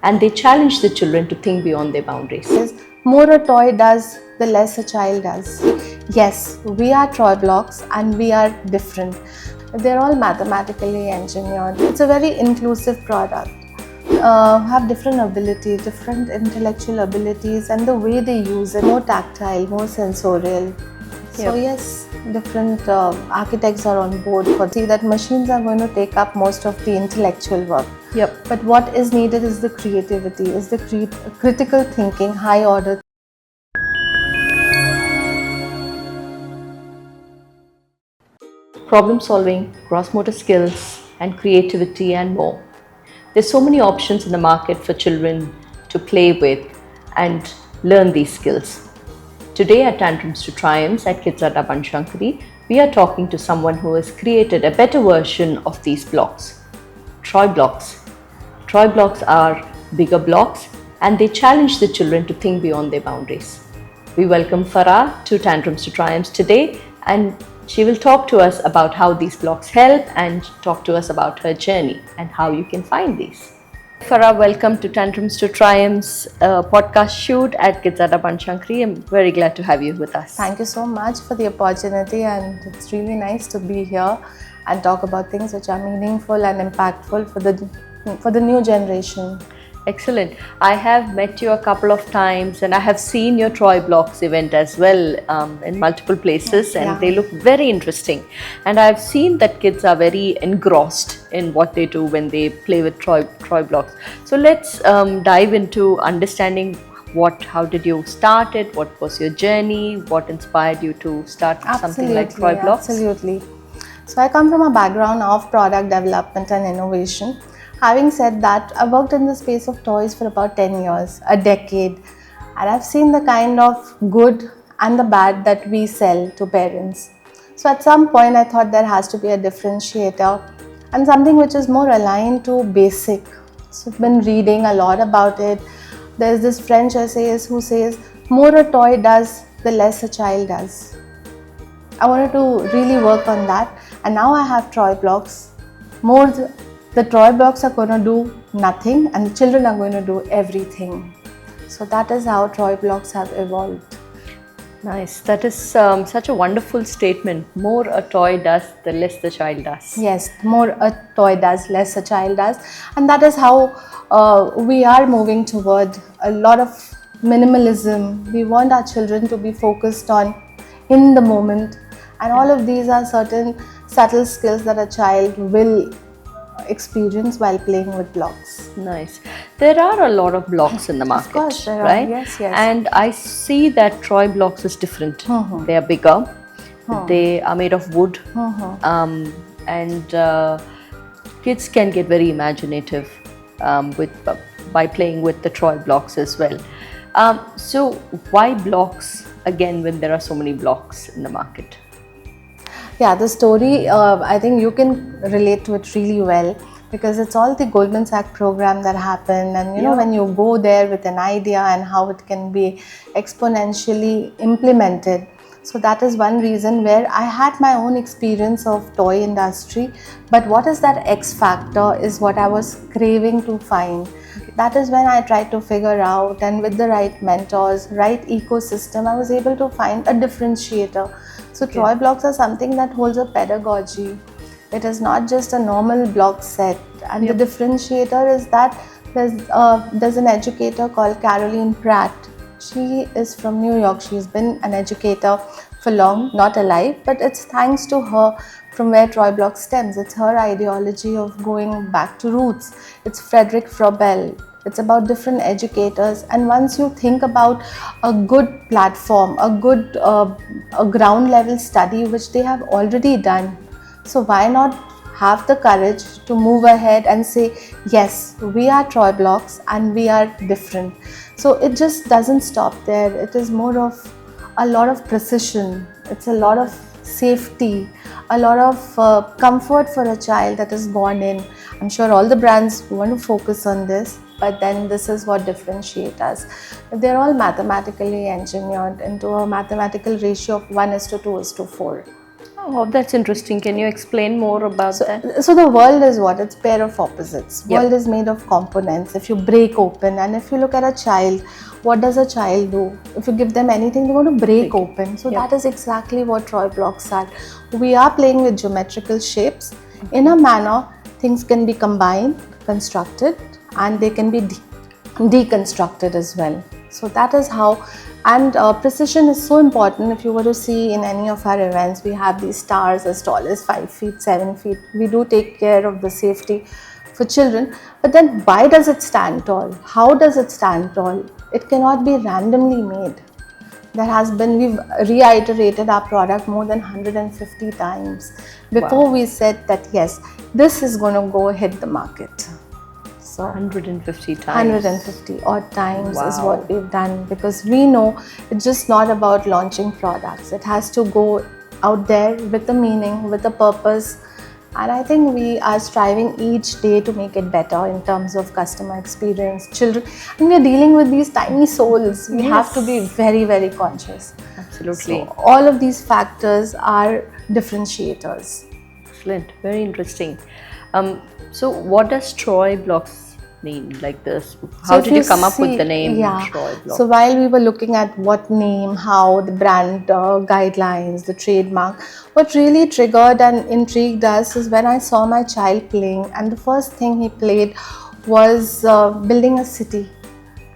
and they challenge the children to think beyond their boundaries. Is more a toy does, the less a child does. Yes, we are toy blocks and we are different. They're all mathematically engineered. It's a very inclusive product. Have different abilities, different intellectual abilities, and the way they use it, more tactile, more sensorial. So yes, different architects are on board for see that machines are going to take up most of the intellectual work. Yep. But what is needed is the creativity, is the critical thinking, high order. Problem solving, cross motor skills, and creativity, and more. There's so many options in the market for children to play with and learn these skills. Today at Tantrums to Triumphs at Kidzada Banshankari, we are talking to someone who has created a better version of these blocks, Troy blocks. Troy blocks are bigger blocks and they challenge the children to think beyond their boundaries. We welcome Farah to Tantrums to Triumphs today, and she will talk to us about how these blocks help and talk to us about her journey and how you can find these. Farah, welcome to Tantrums to Triumphs podcast shoot at Kidzada Banshankari. I'm very glad to have you with us. Thank you so much for the opportunity, and it's really nice to be here and talk about things which are meaningful and impactful for the new generation. Excellent. I have met you a couple of times and I have seen your Troy Blocks event as well in multiple places, and they look very interesting. And I've seen that kids are very engrossed in what they do when they play with Troy Blocks. So let's dive into understanding how did you start it? What was your journey? What inspired you to start something like Troy Blocks? Absolutely. So I come from a background of product development and innovation. Having said that, I worked in the space of toys for about 10 years, a decade, and I've seen the kind of good and the bad that we sell to parents. So at some point I thought there has to be a differentiator and something which is more aligned to basic. So I've been reading a lot about it. There's this French essayist who says, more a toy does, the less a child does. I wanted to really work on that, and now I have Troy blocks. The Troy blocks are going to do nothing and the children are going to do everything. So that is how Troy blocks have evolved. Nice. That is such a wonderful statement. More a toy does, the less the child does. Yes, more a toy does, less a child does. And that is how we are moving toward a lot of minimalism. We want our children to be focused on in the moment. And all of these are certain subtle skills that a child will experience while playing with blocks. Nice. There are a lot of blocks in the market. Of course, there right? are. Yes. And I see that Troy blocks is different. They are bigger. They are made of wood. And kids can get very imaginative by playing with the Troy blocks as well. So why blocks again when there are so many blocks in the market? Yeah, the story, I think you can relate to it really well, because it's all the Goldman Sachs program that happened, and you know, when you go there with an idea and how it can be exponentially implemented. So that is one reason where I had my own experience of toy industry, but what is that X factor is what I was craving to find. That is when I tried to figure out, and with the right mentors, right ecosystem, I was able to find a differentiator. So Troy blocks are something that holds a pedagogy. It is not just a normal block set. And the differentiator is that there's an educator called Caroline Pratt. She is from New York. She's been an educator for long, not alive, but it's thanks to her from where Troy blocks stems. It's her ideology of going back to roots. It's Frederick Frobel. It's about different educators, and once you think about a good platform, a good a ground level study which they have already done, so why not have the courage to move ahead and say, yes, we are Troy blocks and we are different. So it just doesn't stop there. It is more of a lot of precision. It's a lot of safety, a lot of comfort for a child that is born in. I'm sure all the brands want to focus on this, but then this is what differentiates us. They're all mathematically engineered into a mathematical ratio of 1:2:4. Oh, that's interesting. Can you explain more about that? So the world is what? It's pair of opposites. Yep. World is made of components. If you break open, and if you look at a child, what does a child do? If you give them anything, they want to break open. So Yep. that is exactly what Troy blocks are. We are playing with geometrical shapes. In a manner, things can be combined, constructed, and they can be deconstructed as well. So that is how, and precision is so important. If you were to see in any of our events, we have these stars as tall as 5 feet, 7 feet. We do take care of the safety for children. But then why does it stand tall? How does it stand tall? It cannot be randomly made. We've reiterated our product more than 150 times before we said that yes, this is going to go hit the market. So 150 times. 150 odd times is what we've done, because we know it's just not about launching products. It has to go out there with a meaning, with a purpose. And I think we are striving each day to make it better in terms of customer experience, children. And we are dealing with these tiny souls. We have to be very, very conscious. Absolutely. So all of these factors are differentiators. Excellent. Very interesting. So what does Troy blocks mean, like this? How did you come up with the name Troy blocks? So while we were looking at what name, how the brand guidelines, the trademark, what really triggered and intrigued us is when I saw my child playing, and the first thing he played was building a city.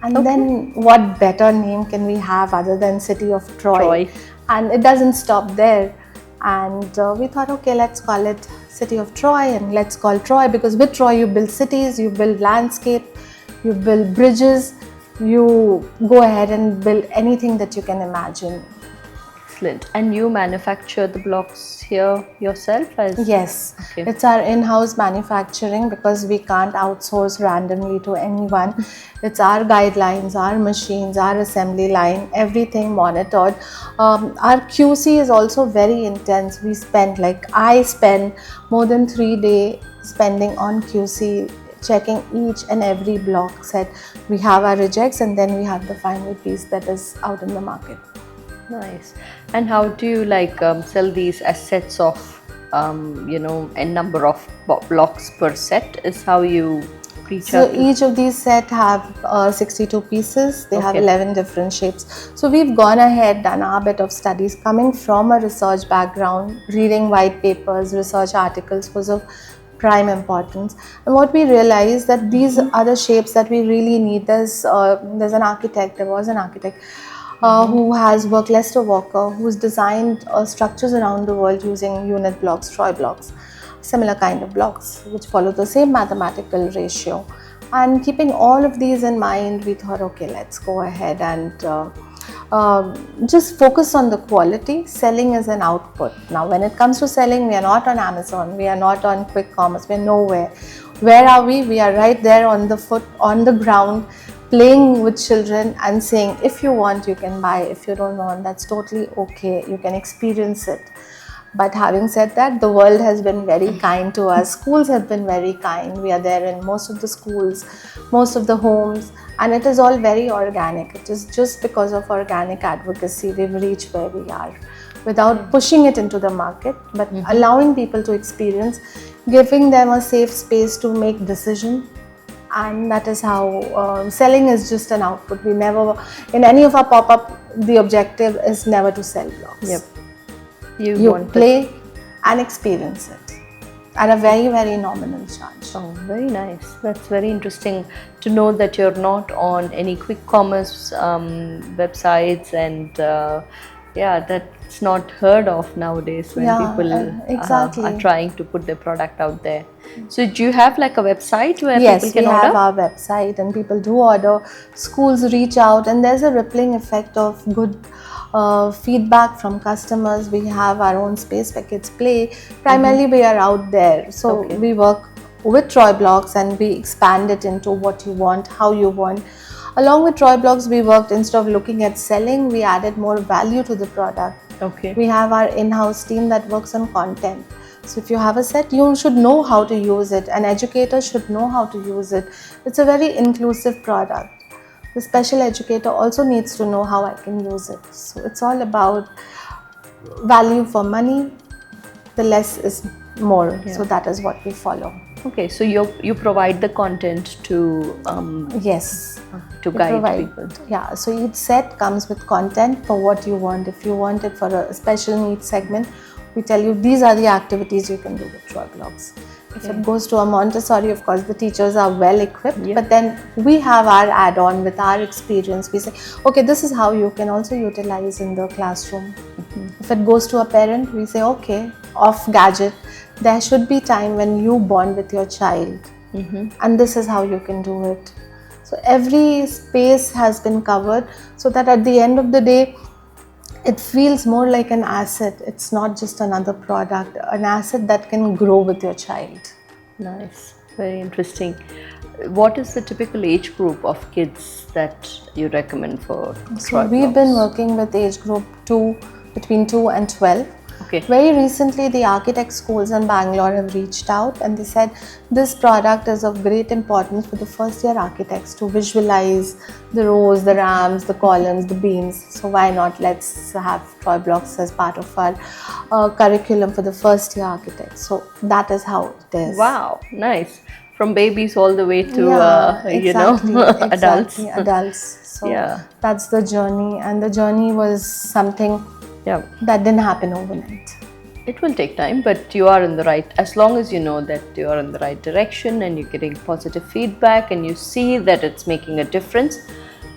And then what better name can we have other than City of Troy? And it doesn't stop there. And we thought, okay, let's call it City of Troy, and let's call Troy, because with Troy you build cities, you build landscape, you build bridges, you go ahead and build anything that you can imagine. Excellent. And you manufacture the blocks here yourself? Yes, it's our in-house manufacturing, because we can't outsource randomly to anyone. It's our guidelines, our machines, our assembly line, everything monitored. Our QC is also very intense. I spend more than 3 days spending on QC, checking each and every block set. We have our rejects, and then we have the final piece that is out in the market. Nice. And how do you sell these as sets of, a number of blocks per set is how you reach out? So each of these sets have 62 pieces. They have 11 different shapes. So we've gone ahead, done our bit of studies, coming from a research background, reading white papers, research articles was of prime importance. And what we realized that these are the shapes that we really need. There was an architect who has worked, Lester Walker, who's designed structures around the world using unit blocks, Troy blocks, similar kind of blocks which follow the same mathematical ratio. And keeping all of these in mind, we thought, okay, let's go ahead and just focus on the quality. Selling is an output. Now, when it comes to selling, we are not on Amazon, we are not on quick commerce, we're nowhere. Where are we? We are right there on the ground, playing with children and saying, if you want, you can buy. If you don't want, that's totally okay. You can experience it. But having said that, the world has been very kind to us. Schools have been very kind. We are there in most of the schools, most of the homes, and it is all very organic. It is just because of organic advocacy we've reached where we are, without pushing it into the market, but allowing people to experience, giving them a safe space to make decisions. And that is how selling is just an output. We never, in any of our pop-up, the objective is never to sell blocks. Yep. You play and experience it at a very, very nominal charge. Oh, very nice. That's very interesting to know that you're not on any quick commerce websites, and that's not heard of nowadays when people are trying to put their product out there. So do you have like a website where people can order? Yes, we have our website and people do order. Schools reach out, and there's a rippling effect of good feedback from customers. We have our own space where kids play. Primarily we are out there. So we work with Troy blocks and we expand it into what you want, how you want. Along with Troy blocks, we worked, instead of looking at selling, we added more value to the product. We have our in-house team that works on content. So if you have a set, you should know how to use it. An educator should know how to use it. It's a very inclusive product. The special educator also needs to know how I can use it. So it's all about value for money the less is more. Yeah. So that is what we follow. Okay, so you provide the content to Yes. to We guide provide, people. yeah, so each set comes with content for what you want. If you want it for a special needs segment, we tell you these are the activities you can do with Troyblocks. If it goes to a Montessori, of course, the teachers are well equipped, Yeah. but then we have our add-on with our experience. We say, okay, this is how you can also utilize in the classroom. If it goes to a parent, we say, okay, off gadget, there should be time when you bond with your child, and this is how you can do it. So every space has been covered so that at the end of the day, it feels more like an asset. It's not just another product, an asset that can grow with your child. Nice, very interesting. What is the typical age group of kids that you recommend for So we've been Troyblocks? working with age group 2, between 2 and 12. Okay. Very recently, the architect schools in Bangalore have reached out and they said this product is of great importance for the first year architects to visualize the rows, the ramps, the columns, the beams. So why not let's have Troyblocks as part of our curriculum for the first year architects. So that is how it is. Wow, nice. From babies all the way to Yeah, exactly, adults. exactly, adults. So Yeah. that's the journey, and the journey was something Yeah. that didn't happen overnight. It will take time, but you are in the right, as long as you know that you are in the right direction and you're getting positive feedback and you see that it's making a difference,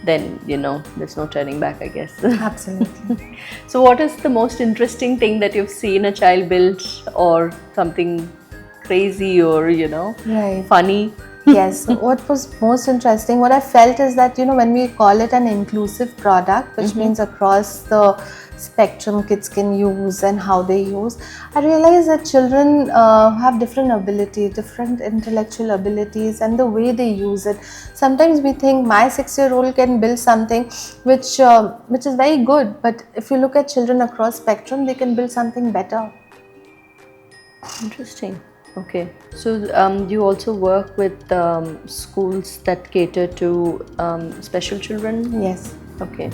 then there's no turning back, I guess. Absolutely. So what is the most interesting thing that you've seen a child build, or something crazy, or Right. funny? Yes. What was most interesting, what I felt is that, when we call it an inclusive product, which means across the spectrum kids can use and how they use, I realized that children have different abilities, different intellectual abilities, and the way they use it. Sometimes we think my 6-year-old can build something which is very good, but if you look at children across spectrum, they can build something better. Interesting. Okay. So you also work with schools that cater to special children? Yes. Okay.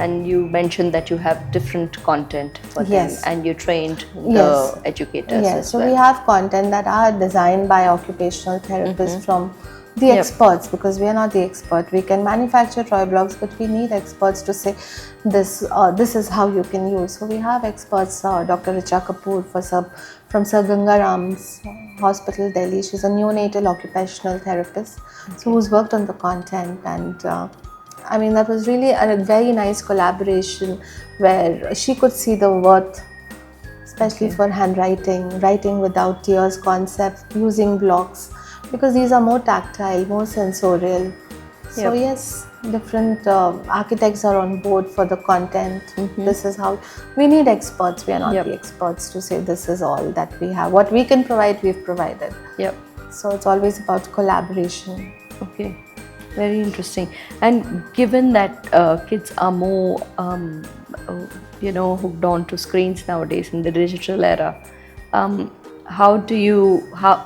And you mentioned that you have different content for Yes. them, and you trained Yes. the educators Yes, as so well. we have content that are designed by occupational therapists from the Yep. experts, because we are not the expert. We can manufacture Troyblocks, but we need experts to say this is how you can use. So we have experts, Dr. Richa Kapoor from Sir Gangaram's Hospital, Delhi. She's a neonatal occupational therapist, so who's worked on the content, and that was really a very nice collaboration where she could see the worth, especially for handwriting, writing without tears concepts, using blocks, because these are more tactile, more sensorial. So Yep. yes, different architects are on board for the content. This is how we need experts. We are not Yep. the experts to say this is all that we have. What we can provide, we've provided. Yep. So it's always about collaboration. Okay. Very interesting. And given that kids are more, hooked on to screens nowadays in the digital era, how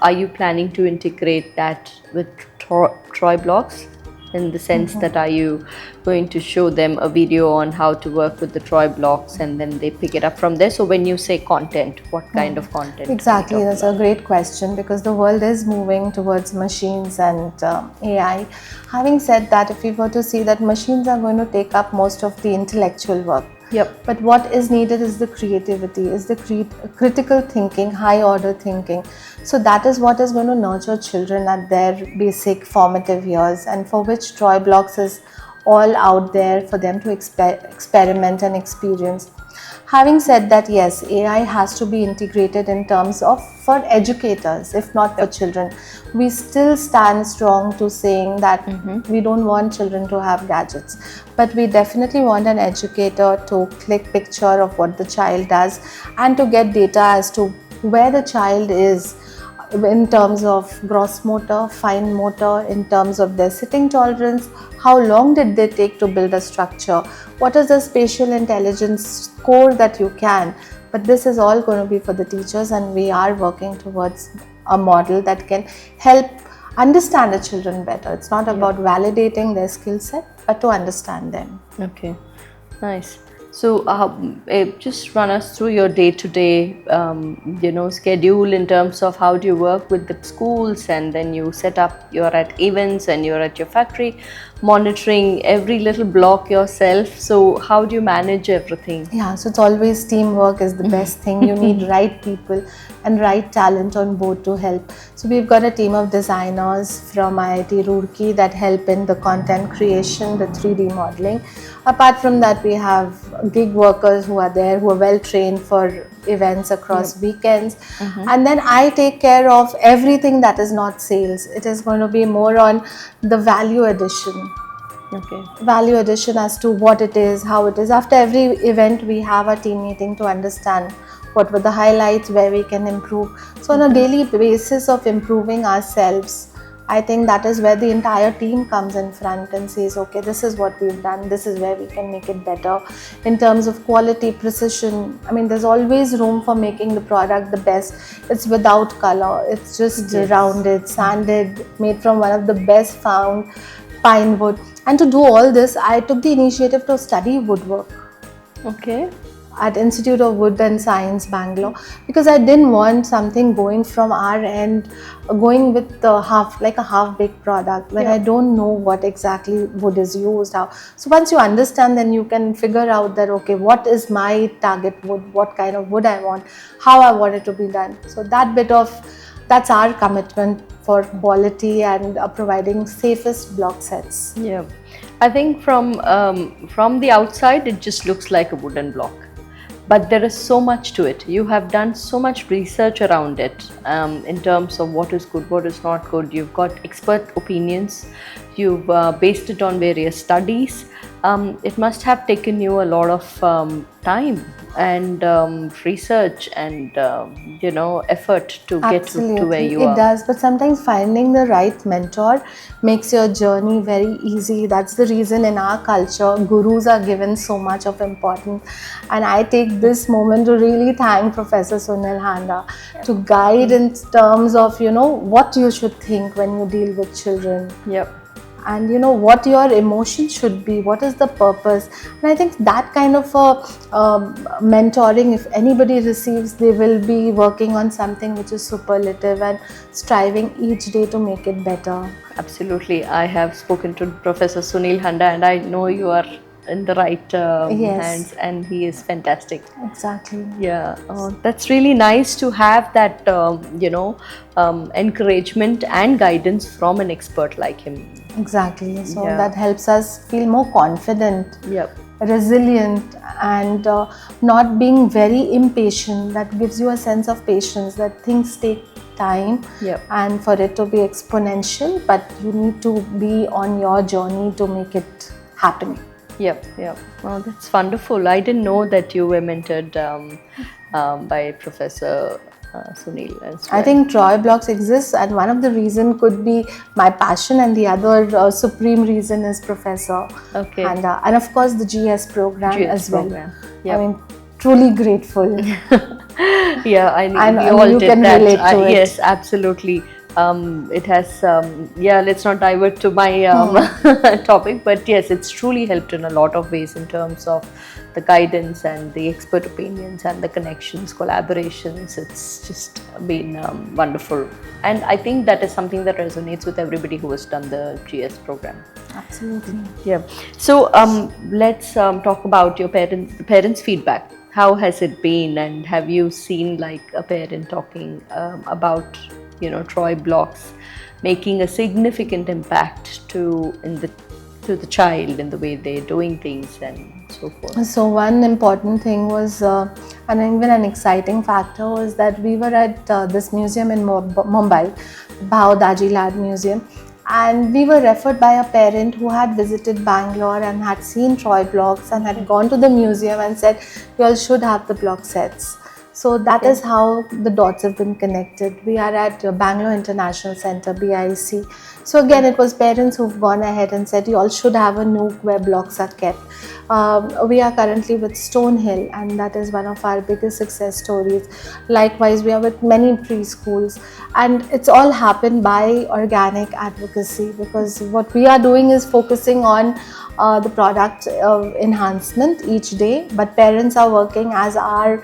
are you planning to integrate that with Troyblocks? In the sense that, are you going to show them a video on how to work with the Troyblocks and then they pick it up from there? So when you say content, what kind of content are you Exactly, talking that's a great question, because the world is moving towards machines and AI. Having said that, if we were to see that machines are going to take up most of the intellectual work, Yep. but what is needed is the creativity, is the critical thinking, high order thinking. So that is what is going to nurture children at their basic formative years, and for which Troyblocks is all out there for them to experiment and experience. Having said that, yes, AI has to be integrated in terms of for educators, if not for children. We still stand strong to saying that we don't want children to have gadgets, but we definitely want an educator to click picture of what the child does and to get data as to where the child is in terms of gross motor, fine motor, in terms of their sitting tolerance, how long did they take to build a structure, what is the spatial intelligence score that you can. But this is all going to be for the teachers, and we are working towards a model that can help understand the children better. It's not about validating their skill set, but to understand them. Okay, nice. So, just run us through your day-to-day, schedule in terms of how do you work with the schools, and then you set up. You're at events and you're at your factory, monitoring every little block yourself. So, how do you manage everything? Yeah, so it's always teamwork is the best thing. You need right people and right talent on board to help. So we've got a team of designers from IIT Roorkee that help in the content creation, the 3D modeling. Apart from that, we have gig workers who are there, who are well trained for events across weekends. And then I take care of everything that is not sales. It is going to be more on the value addition. Okay. Value addition as to what it is, how it is. After every event, we have a team meeting to understand what were the highlights, where we can improve. So on a daily basis of improving ourselves, I think that is where the entire team comes in front and says, okay, this is what we've done, this is where we can make it better. In terms of quality, precision, I mean, there's always room for making the product the best. It's without color, it's just rounded, sanded, made from one of the best found pine wood. And to do all this, I took the initiative to study woodwork Okay. at Institute of Wood and Science, Bangalore, because I didn't want something going from our end, going with the half-baked product when I don't know what exactly wood is used, how. So once you understand, then you can figure out that, okay, what is my target wood, what kind of wood I want, how I want it to be done. So that's our commitment for quality and providing safest block sets. Yeah, I think from the outside it just looks like a wooden block, but there is so much to it. You have done so much research around it, in terms of what is good, what is not good. You've got expert opinions. You've based it on various studies. It must have taken you a lot of time and research and effort to get to where you are. It does, but sometimes finding the right mentor makes your journey very easy. That's the reason in our culture, gurus are given so much of importance. And I take this moment to really thank Professor Sunil Handa to guide in terms of, what you should think when you deal with children. Yep. And what your emotion should be, what is the purpose. And I think that kind of mentoring, if anybody receives, they will be working on something which is superlative and striving each day to make it better. Absolutely. I have spoken to Professor Sunil Handa and I know you are in the right hands, and he is fantastic. Exactly. Yeah, that's really nice to have that encouragement and guidance from an expert like him. Exactly. So that helps us feel more confident, resilient, and not being very impatient. That gives you a sense of patience, that things take time and for it to be exponential, but you need to be on your journey to make it happen. Yep. Well, that's wonderful. I didn't know that you were mentored by Professor Sunil as well. I think Troy Blocks exists, and one of the reason could be my passion, and the other supreme reason is Professor. Okay. And of course the GS program as well. Yep. I mean, truly grateful. Yeah, I mean, we and all you did can that. relate to it. Yes, absolutely. It has, let's not divert to my topic, but yes, it's truly helped in a lot of ways in terms of the guidance and the expert opinions and the connections, collaborations. It's just been wonderful. And I think that is something that resonates with everybody who has done the GS program. Absolutely. Yeah. So let's talk about your parents' feedback. How has it been, and have you seen like a parent talking about Troy Blocks making a significant impact to the child in the way they're doing things and so forth? So one important thing was, and even an exciting factor was that we were at this museum in Mumbai, Bhau Dajilad Museum, and we were referred by a parent who had visited Bangalore and had seen Troy Blocks and had gone to the museum and said, "You all should have the block sets." So that is how the dots have been connected. We are at Bangalore International Center, BIC. So again, it was parents who've gone ahead and said, you all should have a nook where blocks are kept. We are currently with Stonehill, and that is one of our biggest success stories. Likewise, we are with many preschools, and it's all happened by organic advocacy, because what we are doing is focusing on the product enhancement each day, but parents are working as our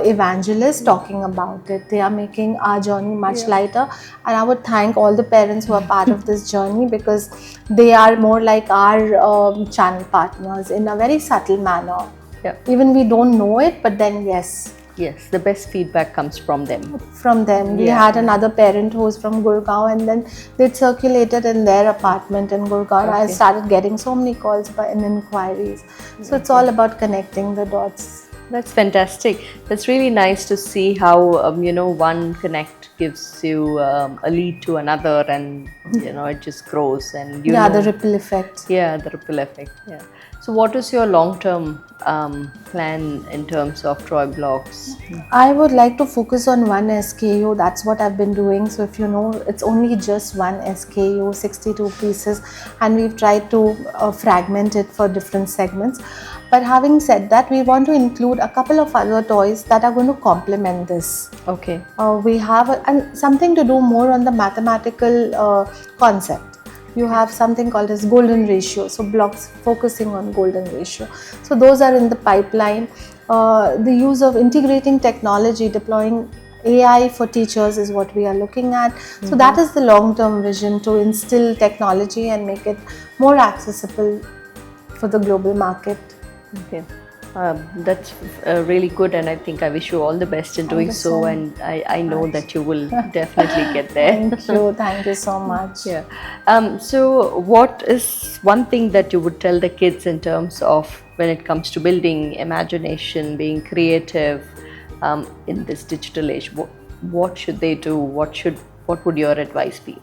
evangelists, talking about it. They are making our journey much lighter, and I would thank all the parents who are part of this journey, because they are more like our channel partners in a very subtle manner. Yeah. Even we don't know it, but then yes, Yes, the best feedback comes from them. from them. We had another parent who was from Gurgaon, and then they circulated in their apartment in Gurgaon. I started getting so many calls and inquiries. So it's all about connecting the dots. That's fantastic. That's really nice to see how one connect gives you a lead to another, and it just grows, and The ripple effect. yeah, the ripple effect. Yeah. So, what is your long-term plan in terms of Troy Blocks? I would like to focus on one SKU. That's what I've been doing. So if you know, it's only just one SKU, 62 pieces, and we've tried to fragment it for different segments. But having said that, we want to include a couple of other toys that are going to complement this. Okay. We have and something to do more on the mathematical concept. You have something called as golden ratio, so blocks focusing on golden ratio. So those are in the pipeline. The use of integrating technology, deploying AI for teachers is what we are looking at. So that is the long-term vision, to instill technology and make it more accessible for the global market. Okay. That's really good, and I think I wish you all the best in doing so, and I know that you will definitely get there. Thank you so much. Yeah. So, what is one thing that you would tell the kids in terms of when it comes to building imagination, being creative in this digital age? What should they do? What would your advice be?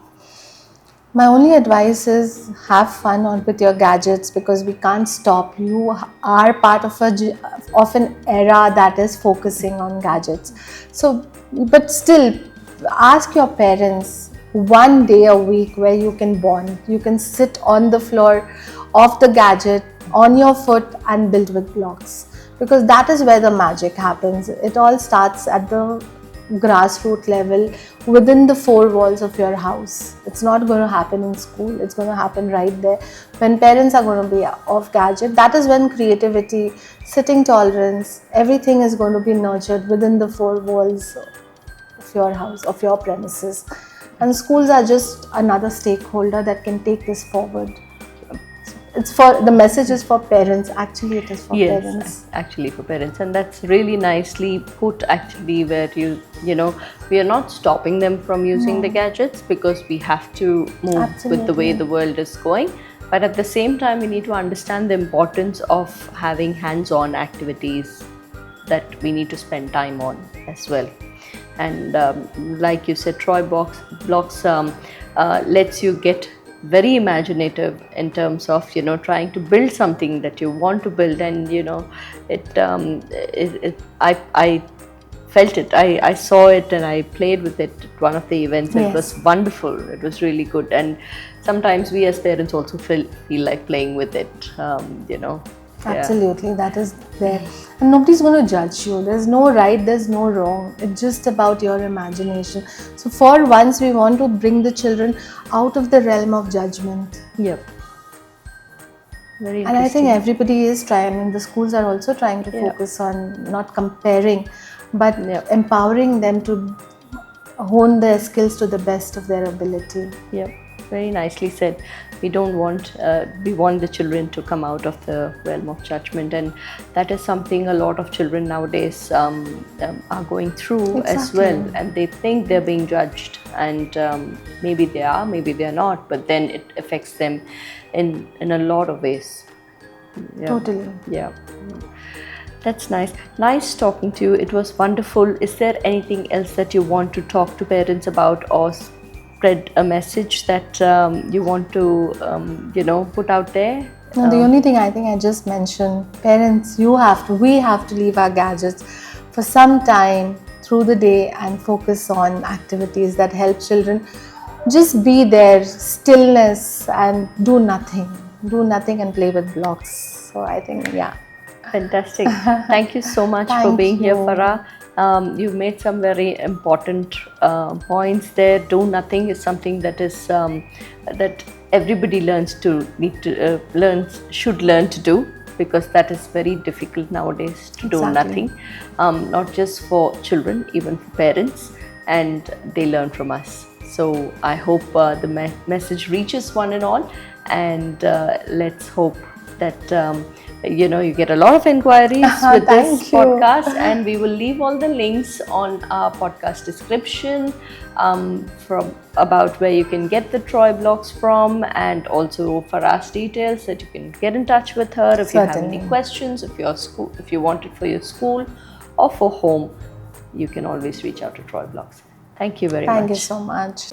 My only advice is have fun with your gadgets, because we can't stop. You are part of an era that is focusing on gadgets. So, but still, ask your parents one day a week where you can bond. You can sit on the floor of the gadget on your foot and build with blocks, because that is where the magic happens. It all starts at the grassroots level within the four walls of your house. It's not going to happen in school. It's going to happen right there. When parents are going to be off gadget, that is when creativity, sitting tolerance, everything is going to be nurtured within the four walls of your house, of your premises. And schools are just another stakeholder that can take this forward. It's for the message is for parents. Actually, it is for parents. Yes, actually for parents, and that's really nicely put. Actually, where we are not stopping them from using the gadgets, because we have to move with the way the world is going. But at the same time, we need to understand the importance of having hands-on activities that we need to spend time on as well. And like you said, Troy Blocks lets you get very imaginative in terms of trying to build something that you want to build, and I felt it. I saw it and I played with it at one of the events. It was wonderful. It was really good, and sometimes we as parents also feel like playing with it. Absolutely, that is there, and nobody's going to judge you. There's no right, there's no wrong. It's just about your imagination. So for once, we want to bring the children out of the realm of judgment. Yep. Very interesting. And I think everybody is trying. I mean, the schools are also trying to focus on not comparing, but empowering them to hone their skills to the best of their ability. Yep. Very nicely said. We want the children to come out of the realm of judgment, and that is something a lot of children nowadays are going through as well, and they think they're being judged, and maybe they are, maybe they're not, but then it affects them in a lot of ways. Yeah. Totally. Yeah. That's nice. Nice talking to you. It was wonderful. Is there anything else that you want to talk to parents about, or spread a message that you want to put out there? No, the only thing I think I just mentioned, parents, we have to leave our gadgets for some time through the day and focus on activities that help children just be there, stillness, and do nothing and play with blocks. So I think, Fantastic. Thank you so much for being here, Farah. You've made some very important points there. Do nothing is something that is that everybody should learn to do, because that is very difficult nowadays to do Exactly. nothing. Not just for children, even for parents, and they learn from us. So I hope the message reaches one and all, and let's hope that you get a lot of inquiries with Thank this you. podcast, and we will leave all the links on our podcast description from about where you can get the Troy blocks from, and also Farah's details, that you can get in touch with her if you have any Certainly. questions, if you want it for your school or for home. You can always reach out to Troy Blocks. Thank you very much. Thank you so much.